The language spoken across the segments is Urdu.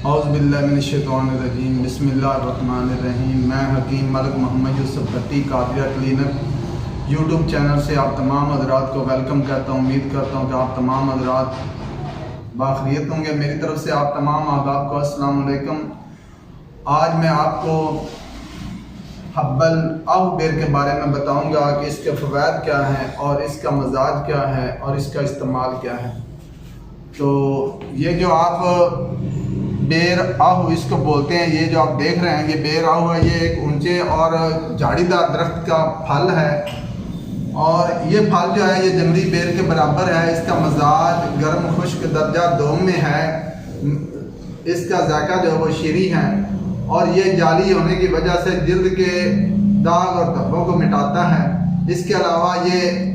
اعوذ باللہ من الشیطان الرجیم بسم اللہ الرحمن الرحیم۔ میں حکیم ملک محمد یوسف بھٹی قادریہ کلینک یوٹیوب چینل سے آپ تمام حضرات کو ویلکم کرتا ہوں۔ امید کرتا ہوں کہ آپ تمام حضرات باخیریت ہوں گے۔ میری طرف سے آپ تمام احباب کو السلام علیکم۔ آج میں آپ کو حبل آہو بیر کے بارے میں بتاؤں گا کہ اس کے فوائد کیا ہیں اور اس کا مزاج کیا ہے اور اس کا استعمال کیا ہے۔ تو یہ جو آپ بیر آہو اس کو بولتے ہیں، یہ جو آپ دیکھ رہے ہیں یہ بیر آہو ہے۔ یہ ایک اونچے اور جھاڑی دار درخت کا پھل ہے اور یہ پھل جو ہے یہ جنگلی بیر کے برابر ہے۔ اس کا مزاج گرم خشک درجہ دوم میں ہے۔ اس کا ذائقہ جو ہے وہ شیریں ہے اور یہ جالی ہونے کی وجہ سے جلد کے داغ اور دھبوں کو مٹاتا ہے۔ اس کے علاوہ یہ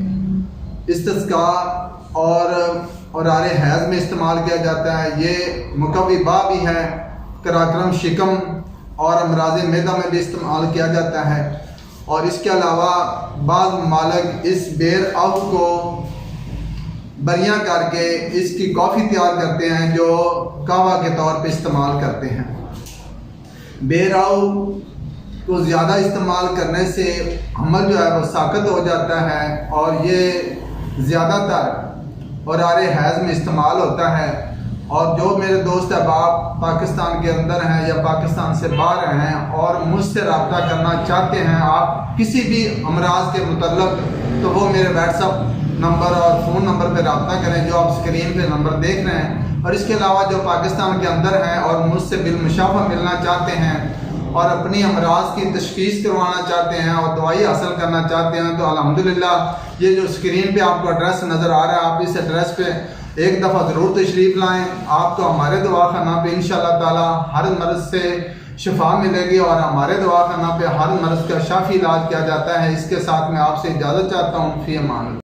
استسقاء اور آرے حیض میں استعمال کیا جاتا ہے۔ یہ مقوی با بھی ہے، قراقرم شکم اور امراض معدہ میں بھی استعمال کیا جاتا ہے۔ اور اس کے علاوہ بعض ممالک اس بیر آہو کو بریاں کر کے اس کی کافی تیار کرتے ہیں جو قہوہ کے طور پہ استعمال کرتے ہیں۔ بیر آہو کو زیادہ استعمال کرنے سے حمل جو ہے وہ ساقط ہو جاتا ہے اور یہ زیادہ تر اور آرے حیض میں استعمال ہوتا ہے۔ اور جو میرے دوست احباب پاکستان کے اندر ہیں یا پاکستان سے باہر ہیں اور مجھ سے رابطہ کرنا چاہتے ہیں آپ کسی بھی امراض کے متعلق، تو وہ میرے واٹس ایپ نمبر اور فون نمبر پہ رابطہ کریں جو آپ اسکرین پہ نمبر دیکھ رہے ہیں۔ اور اس کے علاوہ جو پاکستان کے اندر ہیں اور مجھ سے بالمشافہ ملنا چاہتے ہیں اور اپنی امراض کی تشخیص کروانا چاہتے ہیں اور دوائی حاصل کرنا چاہتے ہیں، تو الحمدللہ یہ جو اسکرین پہ آپ کو ایڈریس نظر آ رہا ہے، آپ اس ایڈریس پہ ایک دفعہ ضرور تشریف لائیں۔ آپ کو ہمارے دواخانہ پہ انشاءاللہ تعالی ہر مرض سے شفا ملے گی اور ہمارے دواخانہ پہ ہر مرض کا شافی علاج کیا جاتا ہے۔ اس کے ساتھ میں آپ سے اجازت چاہتا ہوں۔ فی امان اللہ۔